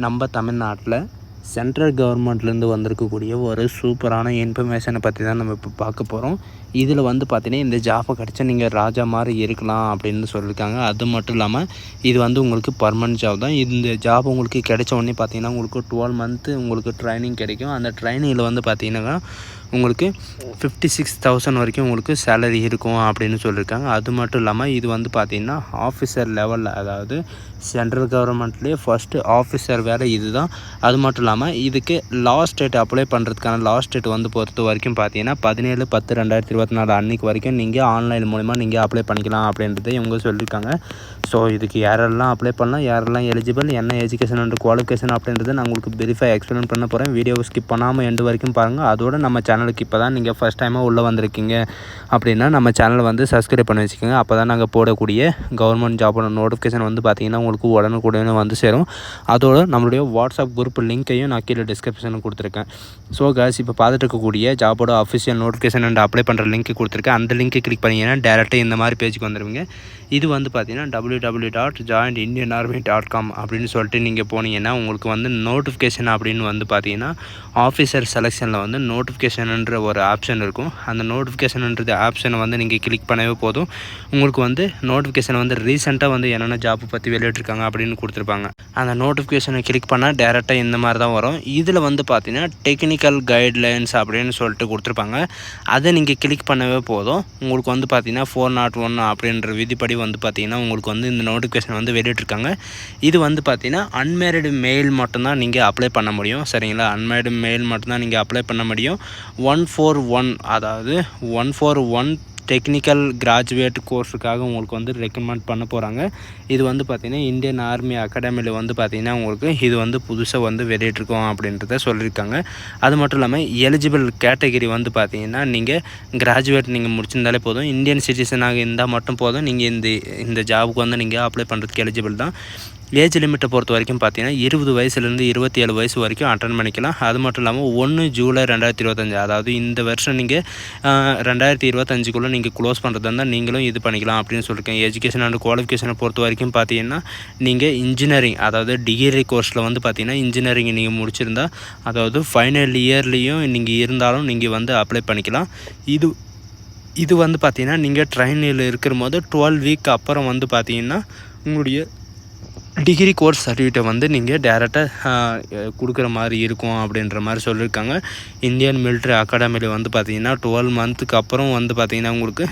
நம்ம தமிழ்நாட்டில் சென்ட்ரல் கவர்மெண்ட்லேருந்து வந்திருக்கக்கூடிய ஒரு சூப்பரான இன்ஃபர்மேஷனை பற்றி தான் நம்ம இப்போ பார்க்க போகிறோம். இதில் வந்து பார்த்திங்கன்னா இந்த ஜாப்பை கிடச்சா நீங்கள் ராஜா மாதிரி இருக்கலாம் அப்படின்னு சொல்லியிருக்காங்க. அது மட்டும் இல்லாமல் இது வந்து உங்களுக்கு பர்மனெண்ட் ஜாப் தான். இந்த ஜாப் உங்களுக்கு கிடைச்ச உடனே பார்த்திங்கன்னா உங்களுக்கு 12 மந்த்து உங்களுக்கு ட்ரைனிங் கிடைக்கும். அந்த ட்ரைனிங்கில் வந்து பார்த்திங்கன்னா உங்களுக்கு 56,000 வரைக்கும் உங்களுக்கு சேலரி இருக்கும் அப்படின்னு சொல்லியிருக்காங்க. அது மட்டும் இல்லாமல் இது வந்து பார்த்திங்கன்னா ஆஃபீஸர் லெவலில், அதாவது சென்ட்ரல் கவர்மெண்ட்லேயே ஃபஸ்ட்டு ஆஃபீஸர் வேலை இது தான். அது மட்டும் இல்லாமல் இதுக்கு லாஸ்ட் டேட் அப்ளை பண்ணுறதுக்கான லாஸ்ட் டேட் வந்து பொறுத்த வரைக்கும் பார்த்தீங்கன்னா 17/10/2024 அன்றைக்கி வரைக்கும் நீங்கள் ஆன்லைன் மூலிமா நீங்கள் அப்ளை பண்ணிக்கலாம் அப்படின்றத இவங்க சொல்லியிருக்காங்க. ஸோ இதுக்கு யாரெல்லாம் அப்ளை பண்ணலாம், யாரெல்லாம் எலிஜிபிள், என்ன எஜுகேஷன் அண்ட் குவாலிஃபிகேஷன் அப்படின்றத நான் உங்களுக்கு வெரிஃபை எக்ஸ்பிளைன் பண்ண போகிறேன். வீடியோவை ஸ்கிப் பண்ணாமல் எண்டு வரைக்கும் பாருங்கள். அதோட நம்ம சேனலுக்கு இப்போ தான் நீங்கள் ஃபஸ்ட் டைமாக உள்ளே வந்திருக்கீங்க அப்படின்னா நம்ம சேனலை வந்து சப்ஸ்கிரைப் பண்ணி வச்சுக்கோங்க. அப்போ தான் நாங்கள் போடக்கூடிய கவர்மெண்ட் ஜாபோட நோட்டிஃபிகேஷன் வந்து பார்த்திங்கன்னா உங்களுக்கு உடனுக்குடனே வந்து சேரும். அதோட நம்மளுடைய வாட்ஸ்அப் குரூப் லிங்க்கையும் நான் கீழே டிஸ்கிரிப்ஷனில் கொடுத்துருக்கேன். ஸோ காய்ஸ், இப்போ பார்த்துட்டு இருக்கக்கூடிய ஜாபோட அஃபிஷியல் நோட்டிஃபிகேஷன் அண்ட் அப்ளை பண்ணுற லிங்க் கொடுத்துருக்கேன். அந்த லிங்க்கை கிளிக் பண்ணிங்கன்னா டேரெக்டாக இந்த மாதிரி பேஜுக்கு வந்துடுவீங்க. இது வந்து பார்த்திங்கன்னா www.jointindianarmy.com அப்படின்னு சொல்லிட்டு நீங்கள் போனீங்கன்னா உங்களுக்கு வந்து நோட்டிஃபிகேஷன் அப்படின்னு வந்து பார்த்திங்கன்னா ஆஃபீஸர் செலெக்ஷனில் வந்து நோட்டிஃபிகேஷன்ன்ற ஒரு ஆப்ஷன் இருக்கும். அந்த நோட்டிஃபிகேஷன்ன்றது ஆப்ஷனை வந்து நீங்கள் கிளிக் பண்ணவே போதும். உங்களுக்கு வந்து நோட்டிஃபிகேஷன் வந்து ரீசெண்டாக வந்து என்னென்ன ஜாப் பற்றி வெளியிட்டிருக்காங்க அப்படின்னு கொடுத்துருப்பாங்க. அந்த நோட்டிஃபிகேஷனை கிளிக் பண்ணால் டேரெக்டாக இந்த மாதிரி தான் வரும். இதில் வந்து பார்த்திங்கன்னா டெக்னிக்கல் கைட்லைன்ஸ் அப்படின்னு சொல்லிட்டு கொடுத்துருப்பாங்க. அதை நீங்கள் கிளிக் பண்ணவே போதும். உங்களுக்கு வந்து பார்த்திங்கன்னா 401 அப்படின்ற விதிப்படி வந்து பார்த்திங்கன்னா உங்களுக்கு வந்து இந்த நோட்டிஃபிகேஷன் வந்து வெளியிட்டிருக்காங்க. இது வந்து பார்த்திங்கன்னா அன்மேரிடு மெயில் மட்டும்தான் நீங்கள் அப்ளை பண்ண முடியும். சரிங்களா, அன்மேரிடு மெயில் மட்டும்தான் நீங்கள் அப்ளை பண்ண முடியும். 141, அதாவது 141 டெக்னிக்கல் கிராஜுவேட் கோர்ஸுக்காக உங்களுக்கு வந்து ரெக்கமெண்ட் பண்ண போகிறாங்க. இது வந்து பார்த்திங்கன்னா இந்தியன் ஆர்மி அகாடமியில் வந்து பார்த்திங்கன்னா உங்களுக்கு இது வந்து புதுசாக வந்து வெளியிட்டிருக்கோம் அப்படின்றத சொல்லியிருக்காங்க. அது மட்டும் இல்லாமல் எலிஜிபிள் கேட்டகிரி வந்து பார்த்திங்கன்னா நீங்கள் கிராஜுவேட் நீங்கள் முடிச்சிருந்தாலே போதும், இந்தியன் சிட்டிசனாக இருந்தால் மட்டும் போதும், நீங்கள் இந்த ஜாபுக்கு வந்து நீங்கள் அப்ளை பண்ணுறதுக்கு எலிஜிபிள் தான். ஏஜ் லிமிட்டை பொறுத்த வரைக்கும் பார்த்தீங்கன்னா 20 வயசுலேருந்து 27 வயசு வரைக்கும் அட்டன் பண்ணிக்கலாம். அது மட்டும் இல்லாமல் 1 ஜூலை 2025, அதாவது இந்த வருஷம் நீங்கள் 2025க்குள்ளே நீங்கள் க்ளோஸ் பண்ணுறதா இருந்தால் நீங்களும் இது பண்ணிக்கலாம் அப்படின்னு சொல்லியிருக்கேன். எஜுகேஷன் அண்ட் குவாலிஃபிகேஷனை பொறுத்த வரைக்கும் பார்த்தீங்கன்னா நீங்கள் இன்ஜினியரிங், அதாவது டிகிரி கோர்ஸில் வந்து பார்த்தீங்கன்னா இன்ஜினியரிங் நீங்கள் முடிச்சிருந்தா, அதாவது ஃபைனல் இயர்லேயும் நீங்கள் இருந்தாலும் நீங்கள் வந்து அப்ளை பண்ணிக்கலாம். இது வந்து பார்த்திங்கன்னா நீங்கள் ட்ரைனில் இருக்கிற போது 12 வீக் அப்புறம் வந்து பார்த்திங்கன்னா உங்களுடைய டிகிரி கோர்ஸ் சர்டிஃபிகேட்டை வந்து நீங்கள் டேரெக்டாக கொடுக்குற மாதிரி இருக்கும் அப்படின்ற மாதிரி சொல்லியிருக்காங்க. இந்தியன் மிலிட்ரி அகாடமியில் வந்து பார்த்திங்கன்னா 12 மந்த்துக்கு அப்புறம் வந்து பார்த்திங்கன்னா உங்களுக்கு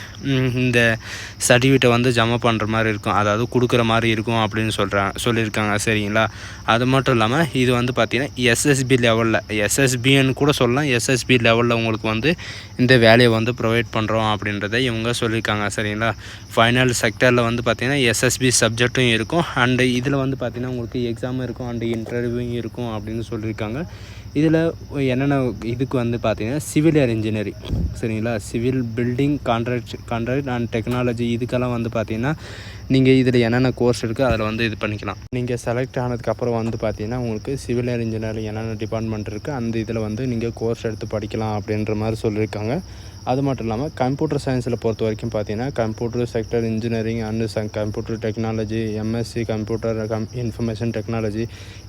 இந்த சர்டிஃபிகேட்டை வந்து ஜமா பண்ணுற மாதிரி இருக்கும், அதாவது கொடுக்குற மாதிரி இருக்கும் அப்படின்னு சொல்லியிருக்காங்க. சரிங்களா, அது மட்டும் இல்லாமல் இது வந்து பார்த்திங்கன்னா எஸ்எஸ்பி லெவலில், எஸ்எஸ்பின்னு கூட சொல்லலாம், எஸ்எஸ்பி லெவலில் உங்களுக்கு வந்து இந்த வேலையை வந்து ப்ரொவைட் பண்ணுறோம் அப்படின்றத இவங்க சொல்லியிருக்காங்க. சரிங்களா, ஃபைனல் செக்டரில் வந்து பார்த்திங்கன்னா எஸ்எஸ்பி சப்ஜெக்டும் இருக்கும். அண்டு இதில் வந்து பார்த்திங்கன்னா உங்களுக்கு எக்ஸாமும் இருக்கும் அண்டு இன்டர்வியூவும் இருக்கும் அப்படின்னு சொல்லியிருக்காங்க. இதில் என்னென்ன இதுக்கு வந்து பார்த்திங்கன்னா சிவில் இன்ஜினியரிங், சரிங்களா, civil building contract and technology, இதுக்கெல்லாம் வந்து பார்த்திங்கன்னா நீங்கள் இதில் என்னென்ன கோர்ஸ் இருக்குது அதில் வந்து இது பண்ணிக்கலாம். நீங்கள் செலக்ட் ஆனதுக்கப்புறம் வந்து பார்த்திங்கன்னா உங்களுக்கு சிவில் இன்ஜினியரிங் என்னென்ன டிபார்ட்மெண்ட் இருக்குது அந்த இதில் வந்து நீங்கள் கோர்ஸ் எடுத்து படிக்கலாம் அப்படின்ற மாதிரி சொல்லியிருக்காங்க. அது மட்டும் இல்லாமல் கம்ப்யூட்டர் சயின்ஸில் பொறுத்த வரைக்கும் பார்த்தீங்கன்னா computer sector engineering and computer technology, MSc computer information technology,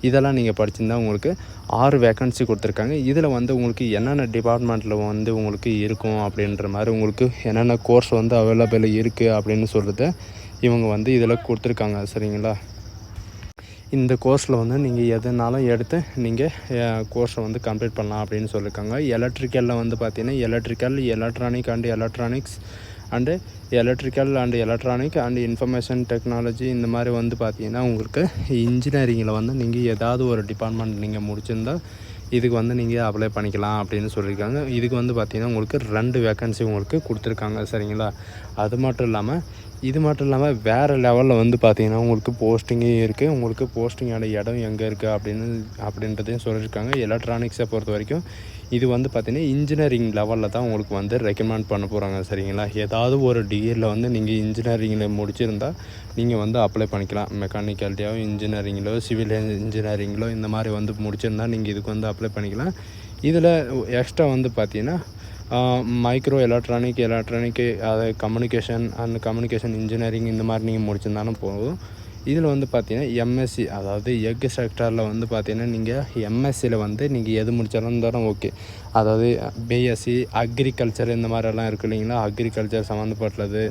இதெல்லாம் நீங்கள் படிச்சிருந்தால் உங்களுக்கு 6 வேக்கன்சி கொடுத்துருக்காங்க. இதில் வந்து உங்களுக்கு என்னென்ன டிபார்ட்மெண்ட்டில் வந்து உங்களுக்கு இருக்கும் அப்படின்ற மாதிரி உங்களுக்கு என்னென்ன கோர்ஸ் வந்து அவைலபிள் இருக்குது அப்படின்னு சொல்லிட்டு இவங்க வந்து இதில் கொடுத்துருக்காங்க. சரிங்களா, இந்த கோர்ஸில் வந்து நீங்கள் எதுனாலும் எடுத்து நீங்கள் கோர்ஸை வந்து கம்ப்ளீட் பண்ணலாம் அப்படின்னு சொல்லியிருக்காங்க. எலக்ட்ரிக்கலில் வந்து பார்த்திங்கன்னா electrical, electronic and electronics and electrical and electronic and information technology, இந்த மாதிரி வந்து பார்த்திங்கன்னா உங்களுக்கு இன்ஜினியரிங்கில் வந்து நீங்கள் ஏதாவது ஒரு டிபார்ட்மெண்ட் நீங்கள் முடிச்சிருந்தால் இதுக்கு வந்து நீங்கள் அப்ளை பண்ணிக்கலாம் அப்படின்னு சொல்லியிருக்காங்க. இதுக்கு வந்து பார்த்திங்கன்னா உங்களுக்கு 2 வேக்கன்சி உங்களுக்கு கொடுத்துருக்காங்க. சரிங்களா, அது மட்டும் இல்லாமல் வேறு லெவலில் வந்து பார்த்திங்கன்னா உங்களுக்கு போஸ்டிங்கே இருக்குது. உங்களுக்கு போஸ்டிங்கோட இடம் எங்கே இருக்குது அப்படின்றதையும் சொல்லியிருக்காங்க. எலக்ட்ரானிக்ஸை பொறுத்த வரைக்கும் இது வந்து பார்த்திங்கன்னா இன்ஜினியரிங் லெவலில் தான் உங்களுக்கு வந்து ரெக்கமெண்ட் பண்ண போகிறாங்க. சரிங்களா, ஏதாவது ஒரு டிகிரியில் வந்து நீங்கள் இன்ஜினியரிங்கில் முடிச்சிருந்தால் நீங்கள் வந்து அப்ளை பண்ணிக்கலாம். மெக்கானிக்கல்ட்டியோ இன்ஜினியரிங்கிலோ சிவில் இன்ஜினியரிங்கிலோ இந்த மாதிரி வந்து முடிச்சிருந்தால் நீங்கள் இதுக்கு வந்து அப்ளை பண்ணிக்கலாம். இதில் எக்ஸ்ட்ரா வந்து பார்த்திங்கன்னா மைக்ரோ எலக்ட்ரானிக், அதை கம்யூனிகேஷன் இன்ஜினியரிங் இந்த மாதிரி நீங்கள் முடிச்சிருந்தாலும் போதும். இதில் வந்து பார்த்தீங்கன்னா எம்எஸ்சி அதாவது எக் செக்டாரில் வந்து பார்த்தீங்கன்னா நீங்கள் எம்எஸ்சியில் வந்து நீங்கள் எது முடித்தாலும் தரம் ஓகே. அதாவது பிஎஸ்சி அக்ரிகல்ச்சர் இந்த மாதிரிலாம் இருக்குது இல்லைங்களா, அக்ரிகல்ச்சர் சம்மந்தப்பட்டது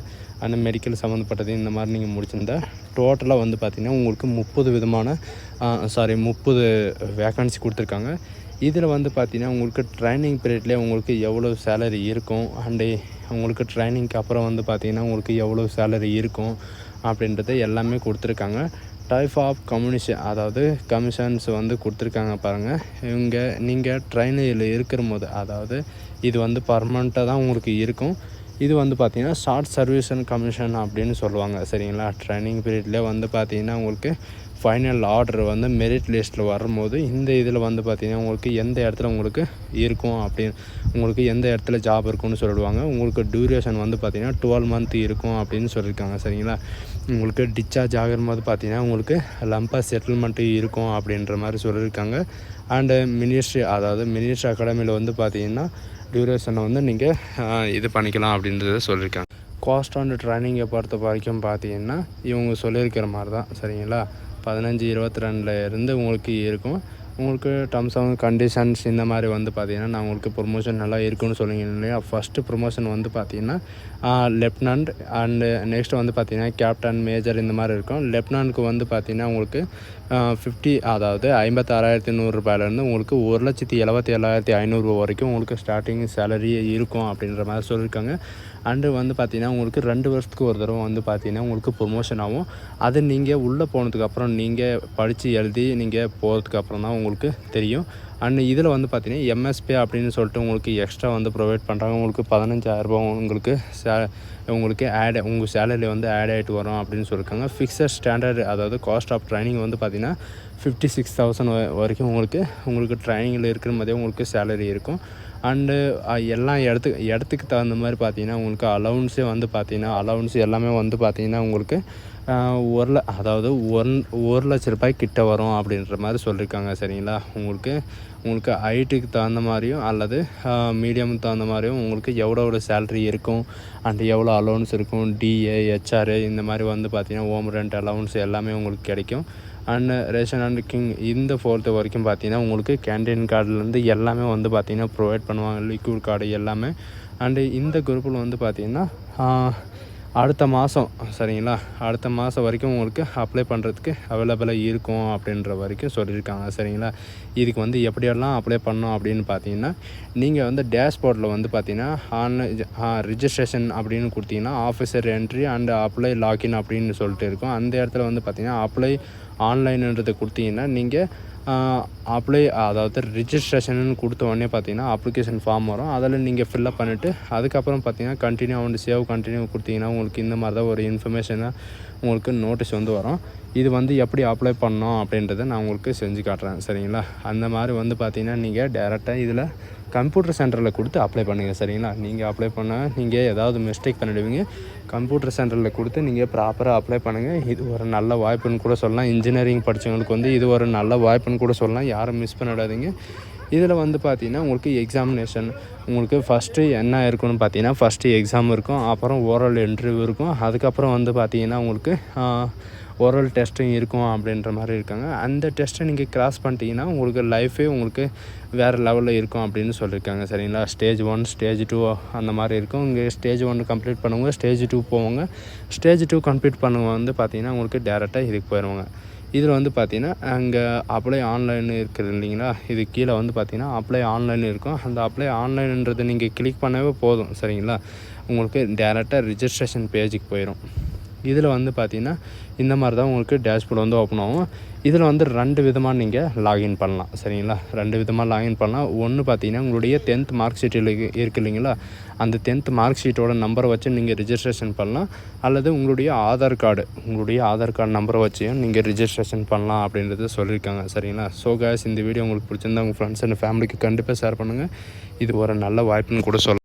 அந்த மெடிக்கல் சம்மந்தப்பட்டது இந்த மாதிரி நீங்கள் முடிச்சிருந்தா டோட்டலாக வந்து பார்த்திங்கன்னா உங்களுக்கு 30 விதமான 30 வேக்கன்சி கொடுத்துருக்காங்க. இதில் வந்து பார்த்திங்கன்னா உங்களுக்கு ட்ரைனிங் பீரியட்லேயே உங்களுக்கு எவ்வளோ சேலரி இருக்கும் அண்டு உங்களுக்கு ட்ரைனிங்க்கு அப்புறம் வந்து பார்த்திங்கன்னா உங்களுக்கு எவ்வளோ சேலரி இருக்கும் அப்படின்றத எல்லாமே கொடுத்துருக்காங்க. டைப் ஆஃப் அதாவது கமிஷன்ஸ் வந்து கொடுத்துருக்காங்க பாருங்கள். நீங்கள் ட்ரைனிங்கில் இருக்கிற போது அதாவது இது வந்து பர்மனெண்ட்டாக தான் உங்களுக்கு இருக்கும். இது வந்து பார்த்திங்கன்னா ஷார்ட் சர்வீஸ் அண்ட் கமிஷன் அப்படின்னு சொல்லுவாங்க சரிங்களா. ட்ரைனிங் பீரியட்லேயே வந்து பார்த்திங்கன்னா உங்களுக்கு ஃபைனல் ஆர்டர் வந்து மெரிட் லிஸ்ட்டில் வரும்போது இந்த இதில் வந்து பார்த்திங்கன்னா உங்களுக்கு எந்த இடத்துல உங்களுக்கு இருக்கும் அப்படின்னு உங்களுக்கு எந்த இடத்துல ஜாப் இருக்குன்னு சொல்லிடுவாங்க. உங்களுக்கு டியூரேஷன் வந்து பார்த்திங்கன்னா 12 மந்த் இருக்கும் அப்படின்னு சொல்லியிருக்காங்க சரிங்களா. உங்களுக்கு டிஸ்சார்ஜ் ஆகிற போது பார்த்திங்கன்னா உங்களுக்கு லம்பா செட்டில்மெண்ட்டு இருக்கும் அப்படின்ற மாதிரி சொல்லியிருக்காங்க. அண்டு மினிஸ்ட்ரி அகாடமியில் வந்து பார்த்திங்கன்னா டியூரேஷனை வந்து நீங்கள் இது பண்ணிக்கலாம் அப்படின்றத சொல்லியிருக்காங்க. காஸ்ட் அண்ட் ட்ரைனிங்கை பொறுத்த வரைக்கும் பார்த்திங்கன்னா இவங்க சொல்லியிருக்கிற மாதிரி தான் சரிங்களா. 15-22 இருந்து உங்களுக்கு இருக்கும். உங்களுக்கு டர்ம்ஸ் ஆஃப் கண்டிஷன்ஸ் இந்த மாதிரி வந்து பார்த்திங்கன்னா நான் உங்களுக்கு ப்ரொமோஷன் நல்லா இருக்குன்னு சொல்லுங்க இல்லையா. ஃபஸ்ட்டு ப்ரொமோஷன் வந்து பார்த்திங்கன்னா லெஃப்டினன்ட் அண்டு நெக்ஸ்ட்டு வந்து பார்த்திங்கன்னா கேப்டன் மேஜர் இந்த மாதிரி இருக்கும். லெஃப்டினன்ட்க்கு வந்து பார்த்திங்கன்னா உங்களுக்கு 56,100 ரூபாயிலேருந்து உங்களுக்கு 1,77,500 வரைக்கும் உங்களுக்கு ஸ்டார்டிங் சேலரி இருக்கும் அப்படின்ற மாதிரி சொல்லியிருக்காங்க. அண்டு வந்து பார்த்திங்கன்னா உங்களுக்கு 2 வருஷத்துக்கு ஒரு தடவை வந்து பார்த்திங்கன்னா உங்களுக்கு ப்ரொமோஷன் ஆகும். அது நீங்கள் உள்ளே போனதுக்கப்புறம் நீங்கள் படித்து எழுதி நீங்கள் போகிறதுக்கப்புறம் தான் உங்களுக்கு தெரியும். அண்ட் இதில் வந்து பார்த்திங்கன்னா எம்எஸ்பி அப்படின்னு சொல்லிட்டு உங்களுக்கு எக்ஸ்ட்ரா வந்து ப்ரொவைட் பண்ணுறாங்க. உங்களுக்கு 15,000 உங்களுக்கு உங்கள் சேலரி வந்து ஆட் ஆகிட்டு வரும் அப்படின்னு சொல்லியிருக்காங்க. ஃபிக்ஸட் ஸ்டாண்டர்ட் அதாவது காஸ்ட் ஆஃப் ட்ரைனிங் வந்து பார்த்திங்கன்னா 56,000 வரைக்கும் உங்களுக்கு ட்ரைனிங்கில் இருக்கிற மாதிரியே உங்களுக்கு சேலரி இருக்கும். அண்டு எல்லா இடத்துக்கு தகுந்த மாதிரி பார்த்திங்கன்னா உங்களுக்கு அலவுன்ஸே வந்து பார்த்திங்கன்னா அலவுன்ஸ் எல்லாமே வந்து பார்த்திங்கன்னா உங்களுக்கு 1 லட்ச ரூபாய் கிட்ட வரும் அப்படின்ற மாதிரி சொல்லியிருக்காங்க சரிங்களா. உங்களுக்கு ஹைட்டுக்கு தகுந்த மாதிரியும் அல்லது மீடியமுக்கு தகுந்த மாதிரியும் உங்களுக்கு எவ்வளோ சேலரி இருக்கும் அண்ட் எவ்வளோ அலவுன்ஸ் இருக்கும். டிஏ ஹெச்ஆர்ஏ இந்த மாதிரி வந்து பார்த்திங்கன்னா ஹோம் ரெண்ட் அலவுன்ஸ் எல்லாமே உங்களுக்கு கிடைக்கும். அண்ட் ரேஷன் அண்ட் கிங் இந்த 4th வரைக்கும் பார்த்திங்கன்னா உங்களுக்கு கேண்டீன் கார்டுலேருந்து எல்லாமே வந்து பார்த்திங்கன்னா ப்ரொவைட் பண்ணுவாங்க. லிக்விட் கார்டு எல்லாமே. அண்டு இந்த குரூப்பில் வந்து பார்த்திங்கன்னா அடுத்த மாதம் சரிங்களா, அடுத்த மாதம் வரைக்கும் உங்களுக்கு அப்ளை பண்ணுறதுக்கு அவைலபிளாக இருக்கும் அப்படின்ற வரைக்கும் சொல்லியிருக்காங்க சரிங்களா. இதுக்கு வந்து எப்படியெல்லாம் அப்ளை பண்ணோம் அப்படின்னு பார்த்தீங்கன்னா நீங்கள் வந்து டேஷ்போர்டில் வந்து பார்த்தீங்கன்னா ரிஜிஸ்ட்ரேஷன் அப்படின்னு கொடுத்தீங்கன்னா officer entry and apply login அப்படின்னு சொல்லிட்டு இருக்கும். அந்த இடத்துல வந்து பார்த்திங்கன்னா அப்ளை ஆன்லைன்ன்றதை கொடுத்தீங்கன்னா நீங்கள் அதாவது ரிஜிஸ்ட்ரேஷன் கொடுத்த உடனே பார்த்தீங்கன்னா அப்ளிகேஷன் ஃபார்ம் வரும். அதில் நீங்கள் ஃபில்லப் பண்ணிவிட்டு அதுக்கப்புறம் பார்த்தீங்கன்னா கண்டினியூ கண்டினியூ கொடுத்தீங்கன்னா உங்களுக்கு இந்த மாதிரி தான் ஒரு இன்ஃபர்மேஷனாக உங்களுக்கு நோட்டீஸ் வந்து வரும். இது வந்து எப்படி அப்ளை பண்ணோம் அப்படின்றத நான் உங்களுக்கு செஞ்சு காட்டுறேன் சரிங்களா. அந்த மாதிரி வந்து பார்த்திங்கன்னா நீங்கள் டேரெக்டாக இதில் கம்ப்யூட்டர் சென்டரில் கொடுத்து அப்ளை பண்ணுங்கள் சரிங்களா. நீங்கள் அப்ளை பண்ணால் நீங்கள் ஏதாவது மிஸ்டேக் பண்ணிடுவீங்க. கம்ப்யூட்டர் சென்டரில் கொடுத்து நீங்கள் ப்ராப்பராக அப்ளை பண்ணுங்கள். இது ஒரு நல்ல வாய்ப்புன்னு கூட சொல்லலாம். இன்ஜினியரிங் படித்தவங்களுக்கு வந்து இது ஒரு நல்ல வாய்ப்புன்னு கூட சொல்லலாம். யாரும் மிஸ் பண்ணிடாதீங்க. இதில் வந்து பார்த்திங்கன்னா உங்களுக்கு எக்ஸாமினேஷன் உங்களுக்கு ஃபஸ்ட்டு என்ன இருக்குன்னு பார்த்தீங்கன்னா ஃபஸ்ட்டு எக்ஸாம் இருக்கும். அப்புறம் ஓரல் இன்டர்வியூ இருக்கும். அதுக்கப்புறம் வந்து பார்த்திங்கன்னா உங்களுக்கு ஓரல் டெஸ்ட்டும் இருக்கும் அப்படின்ற மாதிரி இருக்காங்க. அந்த டெஸ்ட்டை நீங்கள் கிராஸ் பண்ணிட்டீங்கன்னா உங்களுக்கு லைஃபே உங்களுக்கு வேறு லெவலில் இருக்கும் அப்படின்னு சொல்லியிருக்காங்க சரிங்களா. ஸ்டேஜ் 1 ஸ்டேஜ் 2 அந்த மாதிரி இருக்கும். இங்கே ஸ்டேஜ் 1 கம்ப்ளீட் பண்ணுவாங்க, ஸ்டேஜ் 2 போவாங்க. ஸ்டேஜ் 2 கம்ப்ளீட் பண்ணுவாங்க வந்து பார்த்திங்கன்னா உங்களுக்கு டேரெக்டாக இதுக்கு போயிடுவாங்க. இதில் வந்து பார்த்திங்கன்னா அங்கே அப்ளை ஆன்லைன் இருக்குது இல்லைங்களா, இது கீழே வந்து பார்த்திங்கன்னா அப்ளை ஆன்லைன் இருக்கும். அந்த அப்ளை ஆன்லைன்ன்றதை நீங்கள் கிளிக் பண்ணவே போதும் சரிங்களா. உங்களுக்கு டேரெக்டாக ரிஜிஸ்ட்ரேஷன் பேஜுக்கு போயிடும். இதில் வந்து பார்த்திங்கன்னா இந்த மாதிரி தான் உங்களுக்கு டேஷ்போர்டு வந்து ஓப்பன் ஆகும். இதில் வந்து 2 விதமாக நீங்கள் லாகின் பண்ணலாம் சரிங்களா. 2 விதமாக லாகின் பண்ணலாம். ஒன்று பார்த்திங்கன்னா உங்களுடைய 10th மார்க் ஷீட்டில் இருக்குது இல்லைங்களா, அந்த 10th மார்க் ஷீட்டோட நம்பரை வச்சு நீங்கள் ரிஜிஸ்ட்ரேஷன் பண்ணலாம். அல்லது உங்களுடைய ஆதார் கார்டு நம்பரை வச்சும் நீங்கள் ரிஜிஸ்ட்ரேஷன் பண்ணலாம் அப்படின்றத சொல்லியிருக்காங்க சரிங்களா. ஸோ காய்ஸ், இந்த வீடியோ உங்களுக்கு பிடிச்சிருந்தா உங்கள் ஃப்ரெண்ட்ஸ் அண்ட் ஃபேமிலிக்கு கண்டிப்பாக ஷேர் பண்ணுங்கள். இது ஒரு நல்ல வாய்ப்புன்னு கூட சொல்லலாம்.